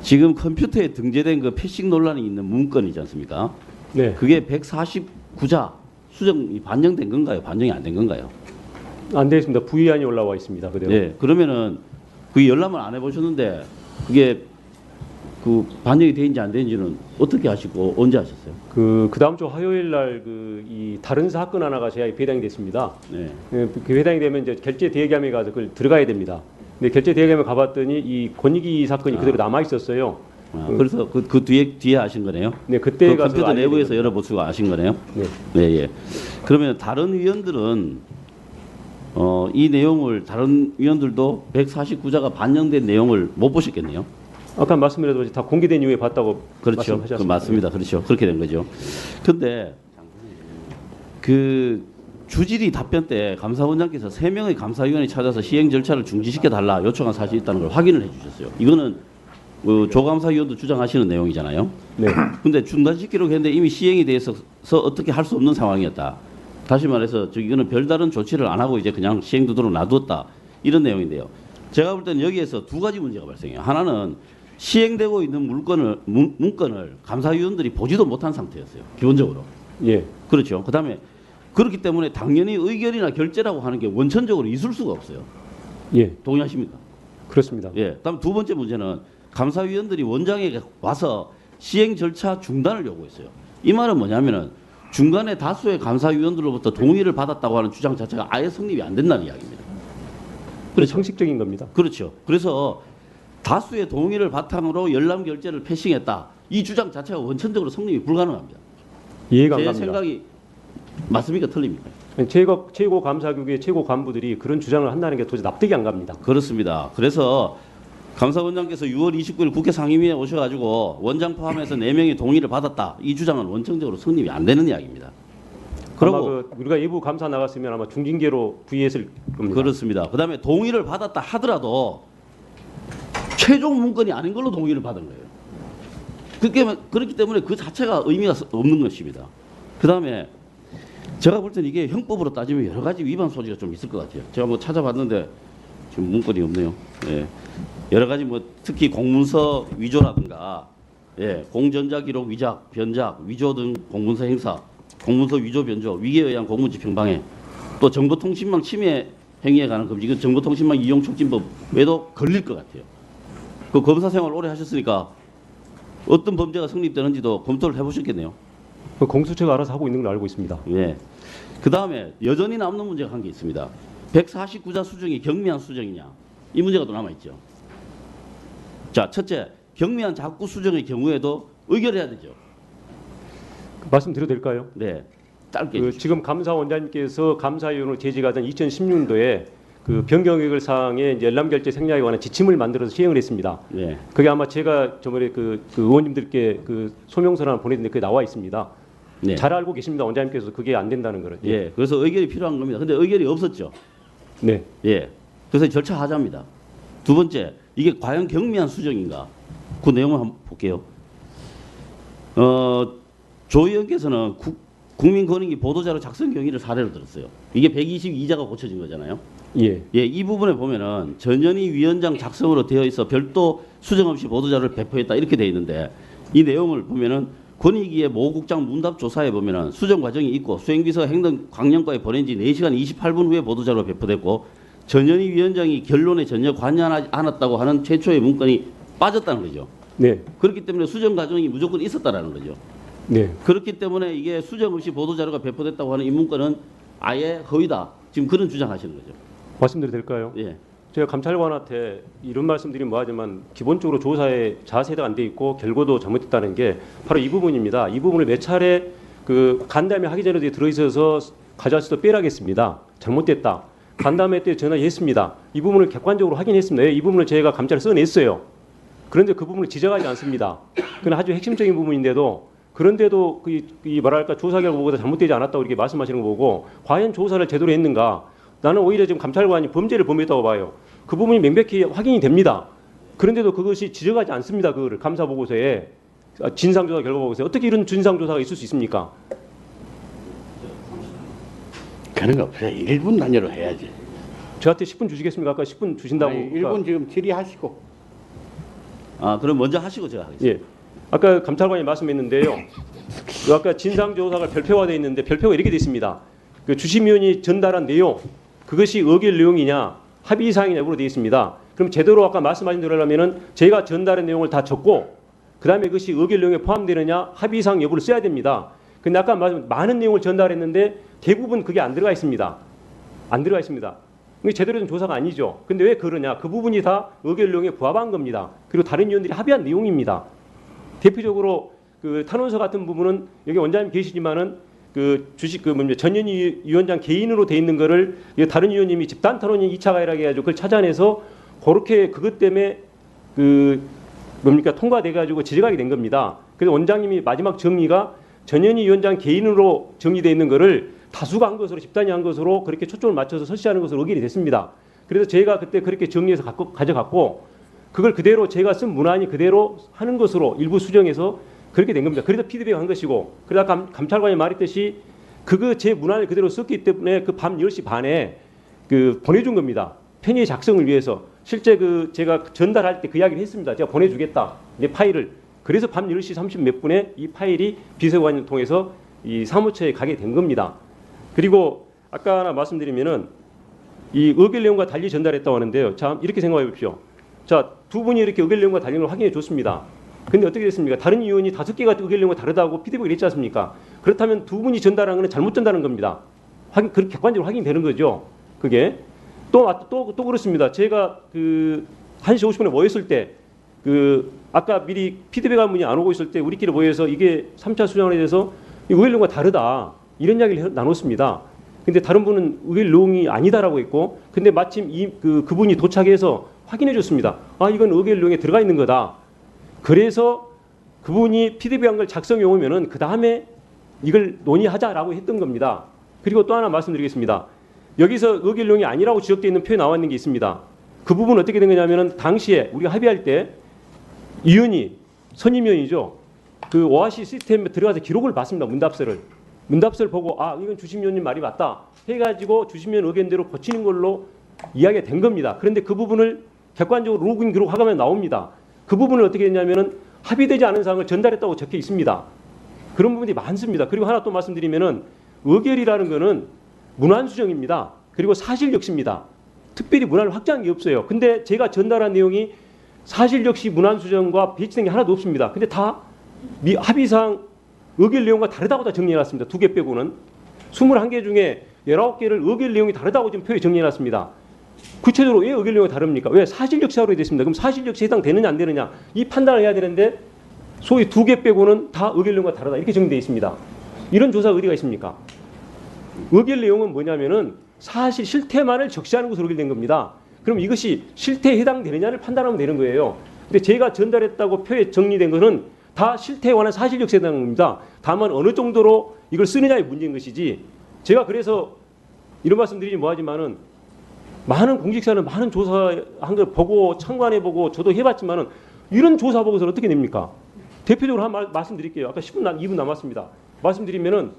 지금 컴퓨터에 등재된 그 패싱 논란이 있는 문건이지 않습니까? 네. 그게 149자 수정이 반영된 건가요? 반영이 안 된 건가요? 안 되어 있습니다. 부의안이 올라와 있습니다. 그대로. 네. 그러면은 그 열람을 안 해보셨는데 그게 그 반영이 되는지 안 되는지는 어떻게 하시고 언제 하셨어요? 그 다음 주 화요일 날 이 다른 사건 하나가 제가 배당이 됐습니다. 네. 그 배당이 되면 이제 결제 대기함에 가서 그걸 들어가야 됩니다. 근데 결제 대기함에 가봤더니 이 권익위 사건이 그대로 남아 있었어요. 그래서 그 뒤에 하신 거네요? 네, 그때 그 가서 컴퓨터 알게 내부에서 된 열어보시고 아신 거네요? 네. 네, 예. 그러면 다른 위원들은 이 내용을 다른 위원들도 149자가 반영된 내용을 못 보셨겠네요? 아까 말씀드렸듯이 다 공개된 이후에 봤다고 그렇죠. 말씀하셨습니다. 그 맞습니다. 그렇죠. 그렇게 된 거죠. 근데 그 주질의 답변 때 감사원장께서 3명의 감사위원이 찾아서 시행 절차를 중지시켜 달라 요청한 사실이 있다는 걸 확인을 해 주셨어요. 이거는 조감사위원도 주장하시는 내용이잖아요. 네. 근데 중단시키려고 했는데 이미 시행이 돼 있어서 어떻게 할 수 없는 상황이었다. 다시 말해서 이거는 별다른 조치를 안 하고 이제 그냥 시행되도록 놔두었다. 이런 내용인데요. 제가 볼 때는 여기에서 두 가지 문제가 발생해요. 하나는 시행되고 있는 문건을 감사위원들이 보지도 못한 상태였어요. 기본적으로. 예. 그렇죠. 그다음에 그렇기 때문에 당연히 의결이나 결재라고 하는 게 원천적으로 있을 수가 없어요. 예. 동의하십니까? 그렇습니다. 예. 다음 두 번째 문제는 감사위원들이 원장에게 와서 시행 절차 중단을 요구했어요. 이 말은 뭐냐면은 중간에 다수의 감사위원들로부터 동의를 받았다고 하는 주장 자체가 아예 성립이 안 된다는 이야기입니다. 그렇죠. 상식적인 겁니다. 그렇죠. 그래서 다수의 동의를 바탕으로 열람 결재를 패싱했다. 이 주장 자체가 원천적으로 성립이 불가능합니다. 이해가 안 제 갑니다. 생각이 맞습니까? 틀립니까? 최고 감사국의 최고 간부들이 그런 주장을 한다는 게 도저히 납득이 안 갑니다. 그렇습니다. 그래서 감사원장께서 6월 29일 국회 상임위에 오셔가지고 원장 포함해서 4명이 동의를 받았다. 이 주장은 원천적으로 성립이 안 되는 이야기입니다. 그리고 우리가 일부 감사 나갔으면 아마 중징계로 부의했을 겁니다. 그렇습니다. 그다음에 동의를 받았다 하더라도 최종 문건이 아닌 걸로 동의를 받은 거예요. 그렇기 때문에 그 자체가 의미가 없는 것입니다. 그다음에 제가 볼 때는 이게 형법으로 따지면 여러 가지 위반 소지가 좀 있을 것 같아요. 제가 뭐 찾아봤는데 지금 문건이 없네요. 예. 여러 가지 뭐 특히 공문서 위조라든가 공전자 기록 위작, 변작, 위조 등 공문서 행사, 공문서 위조 변조, 위계에 의한 공무집행 방해, 또 정보통신망 침해 행위에 관한 금지, 이건 정보통신망 이용 촉진법 외에도 걸릴 것 같아요. 그 검사 생활 오래 하셨으니까 어떤 범죄가 성립되는지도 검토를 해보셨겠네요. 그 공수처가 알아서 하고 있는 걸 알고 있습니다. 예. 그 다음에 여전히 남는 문제가 한 게 있습니다. 149자 수정이 경미한 수정이냐? 이 문제가 또 남아있죠. 자, 첫째, 경미한 자꾸 수정의 경우에도 의결해야 되죠. 말씀드려도 될까요? 네. 짧게. 지금 감사원장님께서 감사위원으로 재직하던 2010년도에 그 변경의결 사항에 이제 열람 결제 생략에 관한 지침을 만들어서 시행을 했습니다. 네. 그게 아마 제가 저번에 그 의원님들께 그 소명서를 하나 보냈는데 그게 나와 있습니다. 네. 잘 알고 계십니다. 원장님께서 그게 안 된다는 거를. 예. 그래서 의결이 필요한 겁니다. 근데 의결이 없었죠. 네. 예. 그래서 절차 하자입니다. 두 번째, 이게 과연 경미한 수정인가? 그 내용을 한번 볼게요. 조 의원께서는 국민권익위 보도자료 작성 경위를 사례로 들었어요. 이게 122자가 고쳐진 거잖아요. 예. 예, 이 부분에 보면은 전현희 위원장 작성으로 되어 있어 별도 수정 없이 보도자료를 배포했다 이렇게 되어 있는데 이 내용을 보면은 권익위의 모 국장 문답 조사에 보면은 수정 과정이 있고 수행비서 행정광령과에 보낸 지 4시간 28분 후에 보도자료가 배포됐고 전현희 위원장이 결론에 전혀 관여하지 않았다고 하는 최초의 문건이 빠졌다는 거죠. 네. 그렇기 때문에 수정 과정이 무조건 있었다라는 거죠. 네. 그렇기 때문에 이게 수정 없이 보도자료가 배포됐다고 하는 이 문건은 아예 허위다. 지금 그런 주장하시는 거죠. 말씀드려도 될까요? 예. 제가 감찰관한테 이런 말씀드리면 뭐하지만 기본적으로 조사에 자세가 안 돼 있고 결과도 잘못됐다는 게 바로 이 부분입니다. 이 부분을 몇 차례 그 간담회 하기 전에도 들어있어서 가져와서 빼라겠습니다. 잘못됐다. 간담회 때 전화했습니다. 이 부분을 객관적으로 확인했습니다. 이 부분을 제가 감찰을 써냈어요. 그런데 그 부분을 지적하지 않습니다. 그건 아주 핵심적인 부분인데도 그런데도 이 뭐랄까 조사 결과보다 잘못되지 않았다고 이렇게 말씀하시는 거 보고 과연 조사를 제대로 했는가? 나는 오히려 지금 감찰관이 범죄를 범했다고 봐요. 그 부분이 명백히 확인이 됩니다. 그런데도 그것이 지적하지 않습니다. 그거를 감사 보고서에 진상조사 결과 보고서에 어떻게 이런 진상조사가 있을 수 있습니까? 그런 거 없어요. 1분 단위로 해야지. 저한테 10분 주시겠습니까? 아까 10분 주신다고. 아니, 1분 지금 질의하시고. 그럼 먼저 하시고 제가 하겠습니다. 예. 아까 감찰관이 말씀했는데요. 아까 진상조사가 별표화되어 있는데 별표가 이렇게 되어 있습니다. 그 주심위원이 전달한 내용, 그것이 의결 내용이냐 합의 사항이냐 으로 되어 있습니다. 그럼 제대로 아까 말씀하신 대로 하려면은 제가 전달한 내용을 다 적고 그다음에 그것이 의결 내용에 포함되느냐 합의 사항 여부를 써야 됩니다. 근데 아까 말씀 많은 내용을 전달했는데 대부분 그게 안 들어가 있습니다. 안 들어가 있습니다. 이게 제대로 된 조사가 아니죠. 근데 왜 그러냐? 그 부분이 다 의결 내용에 부합한 겁니다. 그리고 다른 위원들이 합의한 내용입니다. 대표적으로 그 탄원서 같은 부분은 여기 원장님 계시지만은 그 전현희 위원장 개인으로 돼 있는 거를 다른 위원님이 집단 탄원이 2차 가열하게 해가지고 그걸 찾아내서 그렇게 그것 때문에 통과돼 가지고 지적하게 된 겁니다. 그래서 원장님이 마지막 정리가 전현희 위원장 개인으로 정리돼 있는 거를 다수가 한 것으로 집단이 한 것으로 그렇게 초점을 맞춰서 설치하는 것으로 의결이 됐습니다. 그래서 제가 그때 그렇게 정리해서 가져갔고 그걸 그대로 제가 쓴 문안이 그대로 하는 것으로 일부 수정해서 그렇게 된 겁니다. 그래서 피드백 한 것이고 그러다 감찰관이 말했듯이 그거 제 문안을 그대로 썼기 때문에 그 밤 10시 반에 그 보내준 겁니다. 편의 작성을 위해서 실제 그 제가 전달할 때 그 이야기를 했습니다. 제가 보내주겠다. 내 파일을. 그래서 밤 10시 30 몇 분에 이 파일이 비서관을 통해서 이 사무처에 가게 된 겁니다. 그리고 아까 하나 말씀드리면은 이 의결 내용과 달리 전달했다고 하는데요. 자, 이렇게 생각해 보십시오. 자, 두 분이 이렇게 의결 내용과 달린 걸 확인해 줬습니다. 근데 어떻게 됐습니까? 다른 위원이 5개가 의결 내용과 다르다고 피드백을 했지 않습니까? 그렇다면 두 분이 전달한 것은 잘못 전달한 겁니다. 그렇게 객관적으로 확인되는 거죠. 그게 또 그렇습니다. 제가 그 1시 50분에 모였을 때 아까 미리 피드백한 분이 안 오고 있을 때 우리끼리 모여서 이게 3차 수정에 대해서 의결 내용과 다르다. 이런 이야기를 나눴습니다. 근데 다른 분은 의결 내용이 아니다라고 했고 근데 마침 그분이 도착해서 확인해 줬습니다. 이건 의결 내용에 들어가 있는 거다. 그래서 그분이 피드백한 걸 작성해 오면은 그 다음에 이걸 논의하자라고 했던 겁니다. 그리고 또 하나 말씀드리겠습니다. 여기서 의결 내용이 아니라고 지적되어 있는 표에 나와 있는 게 있습니다. 그 부분 어떻게 된 거냐면은 당시에 우리가 합의할 때 위원이 선임위원이죠. 그 오아시 시스템에 들어가서 기록을 봤습니다. 문답서를 보고 이건 주심위원님 말이 맞다 해가지고 주심위원 의견대로 고치는 걸로 이야기가 된 겁니다. 그런데 그 부분을 객관적으로 로그인 기록 하면 나옵니다. 그 부분을 어떻게 했냐면은 합의되지 않은 사항을 전달했다고 적혀 있습니다. 그런 부분이 많습니다. 그리고 하나 또 말씀드리면은 의결이라는 거는 문안 수정입니다. 그리고 사실 역시입니다. 특별히 문안을 확장한 게 없어요. 근데 제가 전달한 내용이 사실 역시 문안 수정과 배치된 게 하나도 없습니다. 근데 다 합의사항 의결 내용과 다르다고 다 정리해놨습니다. 2개 빼고는 21개 중에 19개를 의결 내용이 다르다고 지금 표에 정리해놨습니다. 구체적으로 왜 의결 내용이 다릅니까? 왜 사실 역시하로 됐습니다. 그럼 사실 역시 해당되느냐 안 되느냐 이 판단을 해야 되는데 소위 2개 빼고는 다 의결 내용과 다르다 이렇게 정리되어 있습니다. 이런 조사 의리가 있습니까? 의결 내용은 뭐냐면은 사실 실태만을 적시하는 것으로 의결된 겁니다. 그럼 이것이 실태에 해당되느냐를 판단하면 되는 거예요. 근데 제가 전달했다고 표에 정리된 것은 다 실태에 관한 사실 역시에 해당하는 겁니다. 다만 어느 정도로 이걸 쓰느냐의 문제인 것이지 제가 그래서 이런 말씀 드리지 뭐하지만은 많은 공직자는 많은 조사한 걸 보고 참관해보고 저도 해봤지만은 이런 조사 보고서는 어떻게 됩니까? 대표적으로 말씀드릴게요. 아까 2분 남았습니다. 말씀드리면은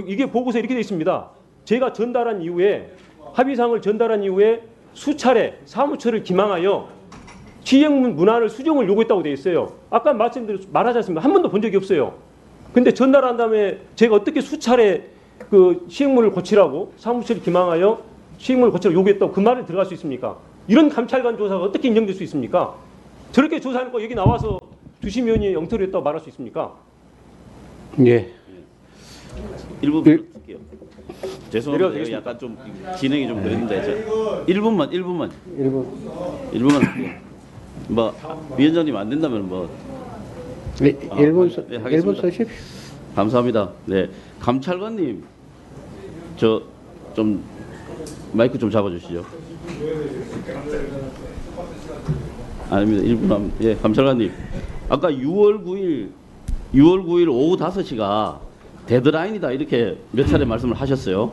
이게 보고서 이렇게 되어 있습니다. 제가 전달한 이후에 합의사항을 전달한 이후에 수차례 사무처를 기망하여 시행문 문안을 수정을 요구했다고 되어 있어요. 아까 말하지 않습니까? 한 번도 본 적이 없어요. 근데 전달한 다음에 제가 어떻게 수차례 그 시행문을 고치라고 사무처를 기망하여 시행문을 고치라고 요구했다고 그 말을 들어갈 수 있습니까? 이런 감찰관 조사가 어떻게 인정될 수 있습니까? 저렇게 조사하니까 여기 나와서 주심위원이 영토를 했다고 말할 수 있습니까? 예. 1분 드릴게요. 죄송합니다. 약간 좀 진행이 좀 그랬는데 1분만 할게요. 뭐 위원장님 안 된다면 뭐 네, 1분 하겠습니다. 쓰십시오. 감사합니다. 네, 감찰관님 저 좀 마이크 좀 잡아주시죠. 아닙니다. 1분 하면 예, 감찰관님 아까 6월 9일 오후 5시가 데드라인이다 이렇게 몇 차례 말씀을 하셨어요.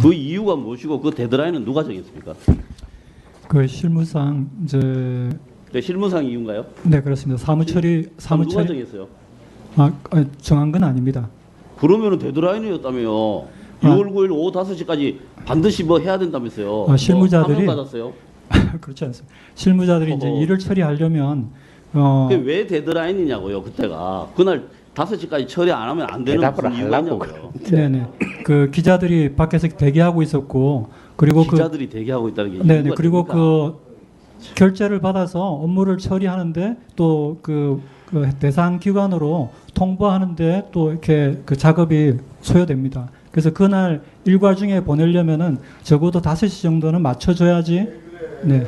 그 이유가 무엇이고 그 데드라인은 누가 정했습니까? 그 실무상 네, 실무상 이유인가요? 네 그렇습니다. 누가 사무처리 정했어요? 정한 건 아닙니다. 그러면은 데드라인이었다며요. 6월 9일 오후 5시까지 반드시 뭐 해야 된다면서요. 실무자들이 뭐 받았어요? 그렇지 않습니다. 실무자들이 이제 일을 처리하려면 그게 왜 데드라인이냐고요. 그때가 그날 5시까지 처리 안 하면 안 되는 대답을 무슨 이유가 하려고 있냐고요. 네네 그 기자들이 밖에서 대기하고 있었고 그리고 기자들이 대기하고 있다는 게 네네 이유가 그리고 됩니까? 그 결제를 받아서 업무를 처리하는데 또 그 대상 기관으로 통보하는데 또 이렇게 그 작업이 소요됩니다. 그래서 그날 일과 중에 보내려면은 적어도 5시 정도는 맞춰줘야지. 네.